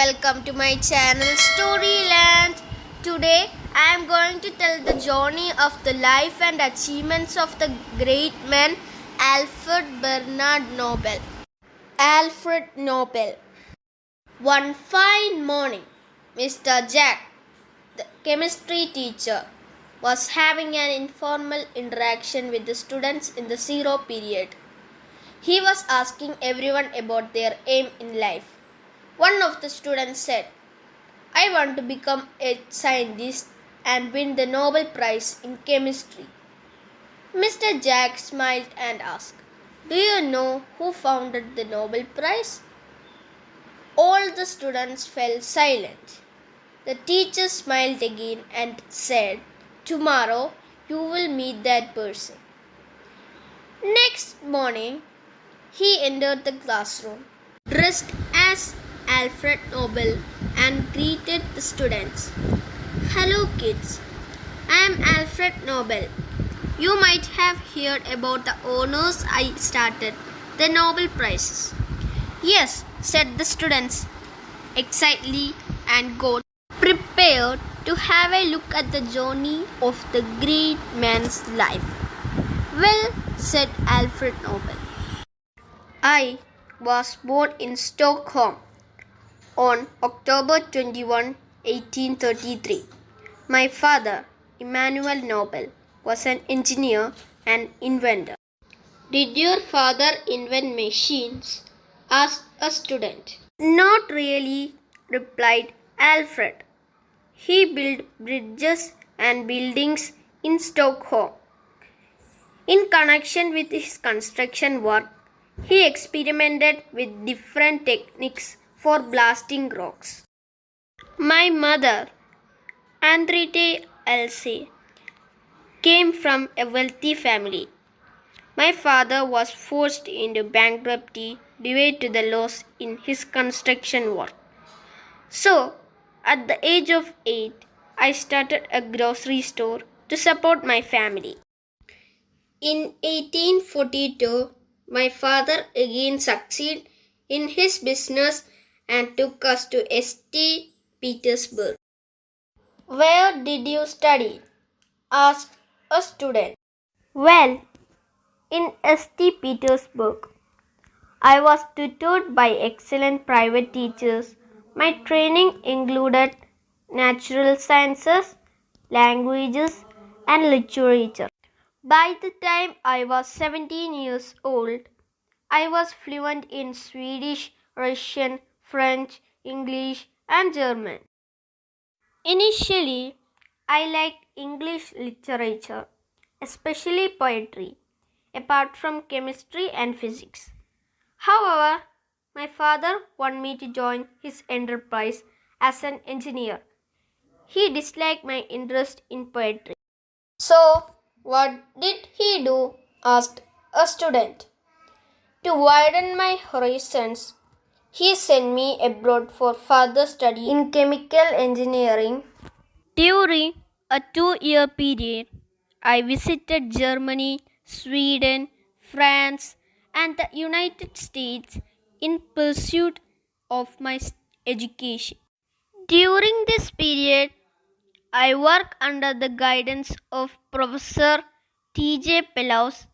welcome to my channel Storyland. Today I am going to tell the journey of the life and achievements of the great man Alfred Bernard Nobel. Alfred Nobel. One fine morning, Mr. Jack, the chemistry teacher, was having an informal interaction with the students in the zero period. He was asking everyone about their aim in life. One of the students said, "I want to become a scientist and win the Nobel Prize in chemistry." Mr. Jack smiled and asked, "Do you know who founded the Nobel Prize?" All the students fell silent. The teacher smiled again and said, "Tomorrow you will meet that person." Next morning, he entered the classroom, dressed as Alfred Nobel, and greeted the students. "Hello kids, I am Alfred Nobel. You might have heard about the honors I started, the Nobel Prizes." "Yes," said the students excitedly and got prepared to have a look at the journey of the great man's life. "Well," said Alfred Nobel, "I was born in Stockholm on October 21, 1833. My father, Emmanuel Nobel, was an engineer and inventor." "Did your father invent machines?" asked a student. "Not really," replied Alfred. "He built bridges and buildings in Stockholm. In connection with his construction work, he experimented with different techniques for blasting rocks." "My mother, Henriette Elsie, came from a wealthy family. My father was forced into bankruptcy due to the loss in his construction work. So, at the age of 8, I started a grocery store to support my family. In 1842, my father again succeeded in his business and took us to St. Petersburg." "Where did you study?" asked a student. "Well, in St. Petersburg. I was tutored by excellent private teachers. My training included natural sciences, languages, and literature. By the time I was 17 years old, I was fluent in Swedish, Russian, French, English, and German. Initially, I liked English literature, especially poetry, apart from chemistry and physics. However, my father wanted me to join his enterprise as an engineer. He disliked my interest in poetry." "So, what did he do?" asked a student. "To widen my horizons, he sent me abroad for further study in chemical engineering. During a 2-year period, I visited Germany, Sweden, France, and the United States in pursuit of my education. During this period, I worked under the guidance of Professor T.J. Pellows,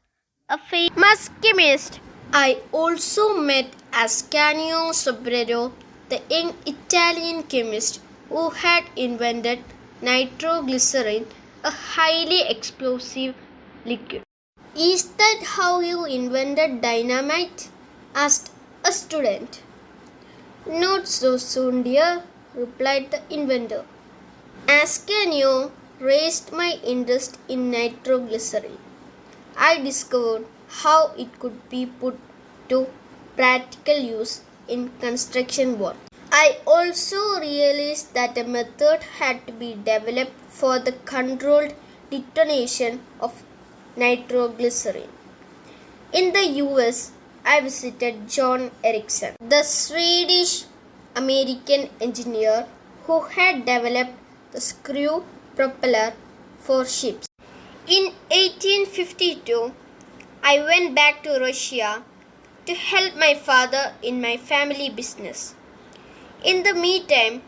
a famous chemist. I also met Ascanio Sobrero, the young Italian chemist who had invented nitroglycerin, a highly explosive liquid." "Is that how you invented dynamite?" asked a student. "Not so soon, dear," replied the inventor. "Ascanio raised my interest in nitroglycerin. I discovered how it could be put to practical use in construction work. I also realized that a method had to be developed for the controlled detonation of nitroglycerin. In the US, I visited John Ericsson, the Swedish American engineer who had developed the screw propeller for ships. In 1852, I went back to Russia to help my father in my family business. In the meantime,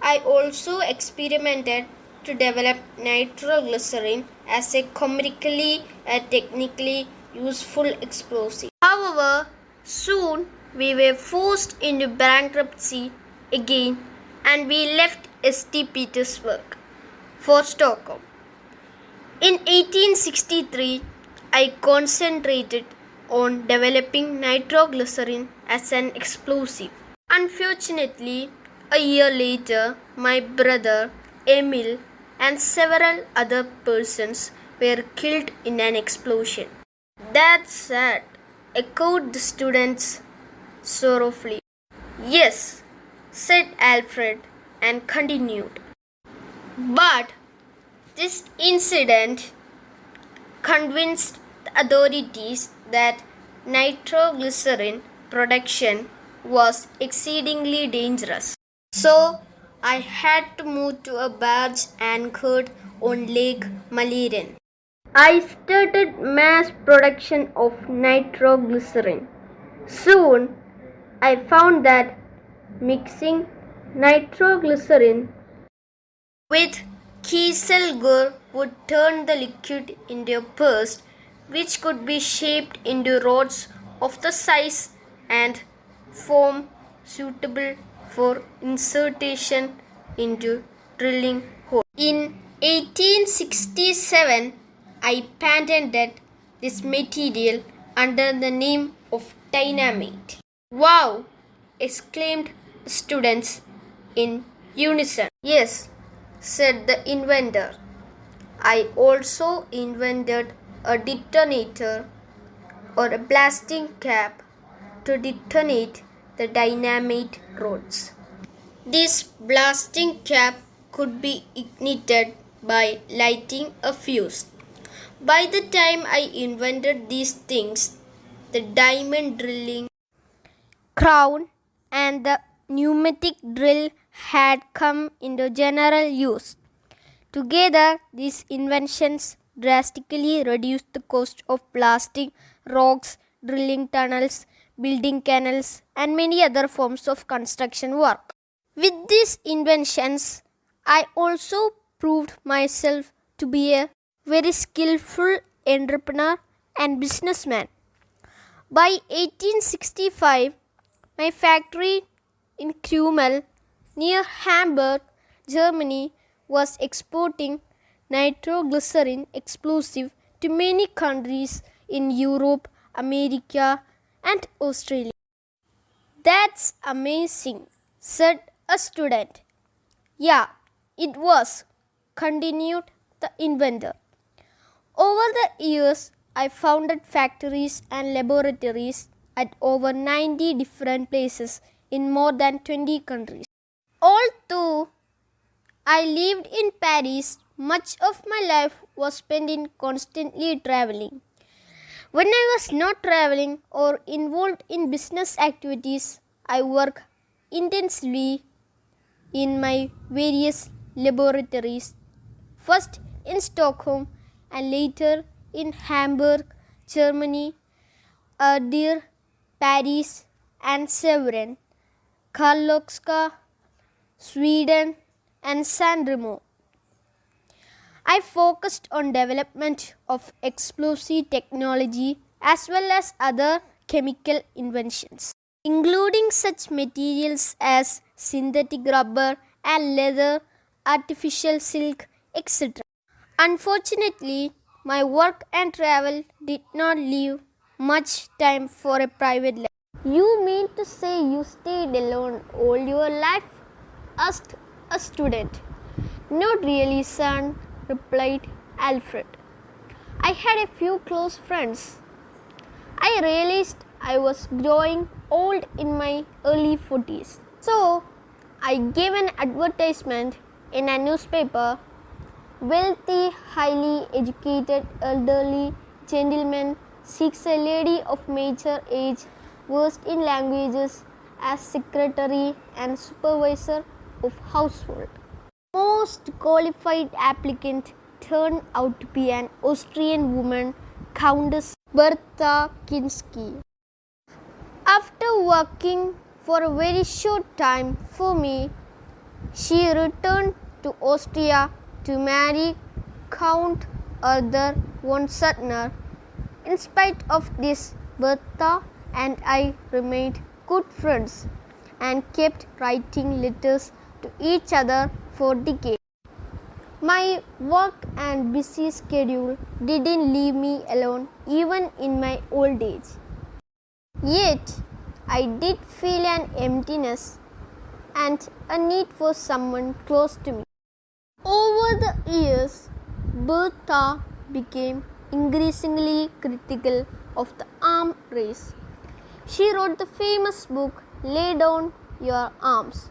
I also experimented to develop nitroglycerin as a commercially and technically useful explosive. However, soon we were forced into bankruptcy again and we left St. Petersburg for Stockholm. In 1863, I concentrated on developing nitroglycerin as an explosive. Unfortunately, a year later, my brother Emil and several other persons were killed in an explosion. That's sad, echoed the students sorrowfully. Yes, said Alfred and continued. But this incident convinced the authorities that nitroglycerin production was exceedingly dangerous. So I had to move to a barge anchored on Lake Maliren. I started mass production of nitroglycerin. Soon I found that mixing nitroglycerin with kieselguhr would turn the liquid into a paste which could be shaped into rods of the size and form suitable for insertion into drilling holes. In 1867, I patented this material under the name of dynamite. Wow! Exclaimed students in unison. Yes, said the inventor. I also invented a detonator or a blasting cap to detonate the dynamite rods. This blasting cap could be ignited by lighting a fuse. By the time I invented these things, the diamond drilling crown and the pneumatic drill had come into general use. Together, these inventions drastically reduced the cost of blasting rocks, drilling tunnels, building canals, and many other forms of construction work. With these inventions, I also proved myself to be a very skillful entrepreneur and businessman. By 1865, my factory in Krumel near Hamburg, Germany, was exporting nitroglycerin explosive to many countries in Europe, America, and Australia. That's amazing, said a student. Yeah, it was, continued the inventor. Over the years, I founded factories and laboratories at over 90 different places in more than 20 countries. Although I lived in Paris, much of my life was spent in constantly traveling. When I was not traveling or involved in business activities, I worked intensely in my various laboratories, first in Stockholm and later in Hamburg, Germany, Adir, Paris, and Severn, Karlskoga, Sweden, and San Remo. I focused on development of explosive technology as well as other chemical inventions, including such materials as synthetic rubber and leather, artificial silk, etc. Unfortunately, my work and travel did not leave much time for a private life. You mean to say you stayed alone all your life? Asked a student. Not really, son, replied Alfred. I had a few close friends. I realized I was growing old in my early 40s. So, I gave an advertisement in a newspaper. Wealthy, highly educated elderly gentleman seeks a lady of mature age versed in languages as secretary and supervisor of household. Most qualified applicant turned out to be an Austrian woman, Countess Bertha Kinsky. After working For a very short time for me, she returned to Austria to marry Count Arthur von Suttner. In spite of this, Bertha and I remained good friends and kept writing letters to each other for decades. My work and busy schedule didn't leave me alone even in my old age. Yet, I did feel an emptiness and a need for someone close to me. Over the years, Bertha became increasingly critical of the arms race. She wrote the famous book Lay Down Your Arms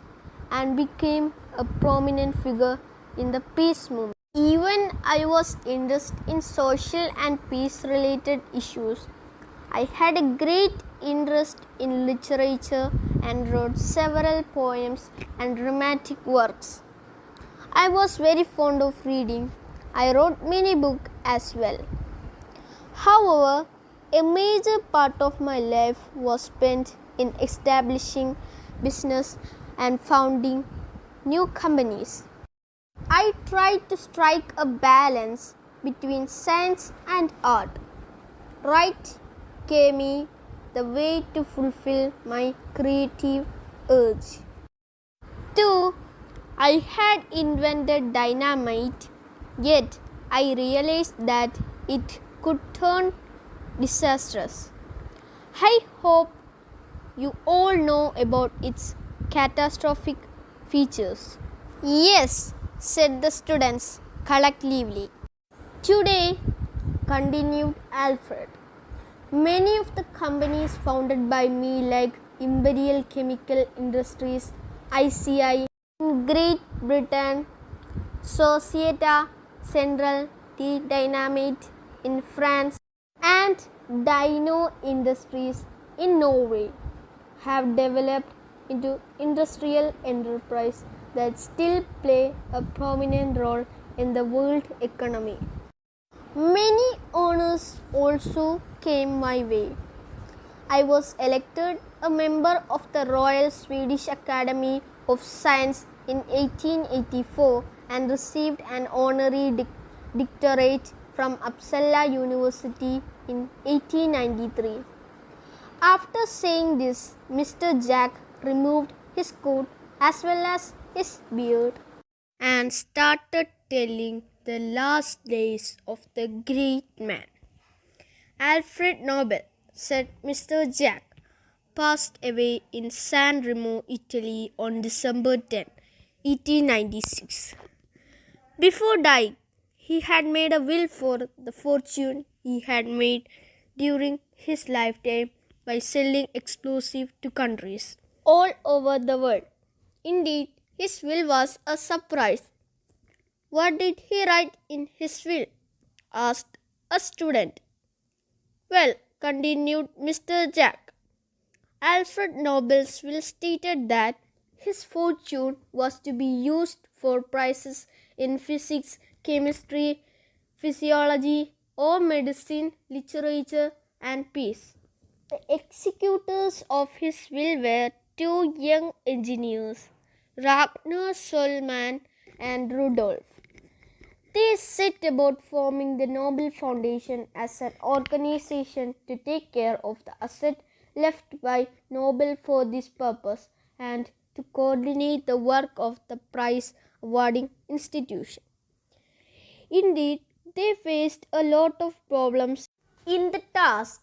and became a prominent figure in the peace movement. Even I was interested in social and peace related issues. I had a great interest in literature and wrote several poems and dramatic works. I was very fond of reading. I wrote many books as well. However, a major part of my life was spent in establishing business and founding new companies. I tried to strike a balance between science and art. Right gave me the way to fulfill my creative urge. 2. I had invented dynamite, yet I realized that it could turn disastrous. I hope you all know about its catastrophic features. Yes, said the students collectively. Today, continued Alfred, many of the companies founded by me, like Imperial Chemical Industries, ICI, in Great Britain, Societe Centrale de Dynamite in France, and Dino Industries in Norway, have developed into industrial enterprises that still play a prominent role in the world economy. Many honors also came my way. I was elected a member of the Royal Swedish Academy of Science in 1884 and received an honorary doctorate from Uppsala University in 1893. After saying this, Mr. Jack removed his coat as well as his beard and started telling the last days of the great man. Alfred Nobel, said Mr. Jack, passed away in San Remo, Italy on December 10, 1896. Before dying, he had made a will for the fortune he had made during his lifetime by selling explosives to countries all over the world. Indeed, his will was a surprise. What did he write in his will? Asked a student. Well, continued Mr. Jack, Alfred Nobel's will stated that his fortune was to be used for prizes in physics, chemistry, physiology, or medicine, literature, and peace. The executors of his will were two young engineers, Ragnar Solman and Rudolf. They set about forming the Nobel Foundation as an organization to take care of the asset left by Nobel for this purpose and to coordinate the work of the prize awarding institution. Indeed, they faced a lot of problems in the task,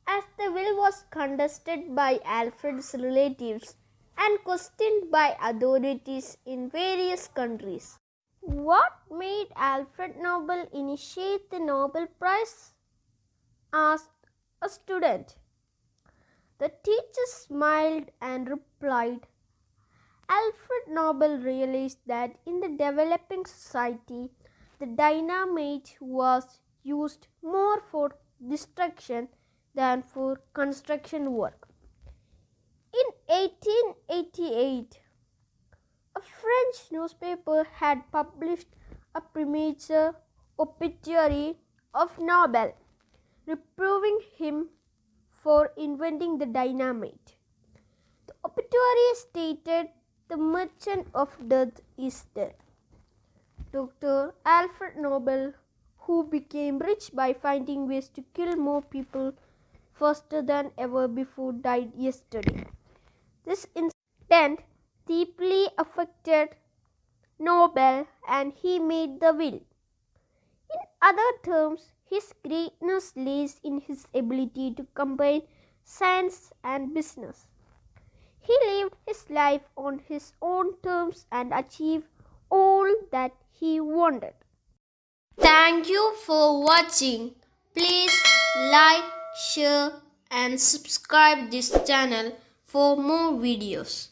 as the will was contested by Alfred's relatives and questioned by authorities in various countries. What made Alfred Nobel initiate the Nobel Prize? Asked a student. The teacher smiled and replied, Alfred Nobel realized that in the developing society, the dynamite was used more for destruction than for construction work. In 1888, a French newspaper had published a premature obituary of Nobel, reproving him for inventing the dynamite. The obituary stated, "The merchant of death is dead." Dr. Alfred Nobel, who became rich by finding ways to kill more people faster than ever before, died yesterday. This incident deeply affected Nobel and he made the will. In other terms, his greatness lays in his ability to combine science and business. He lived his life on his own terms and achieved all that he wanted. Thank you for watching. Please like, share and subscribe this channel for more videos.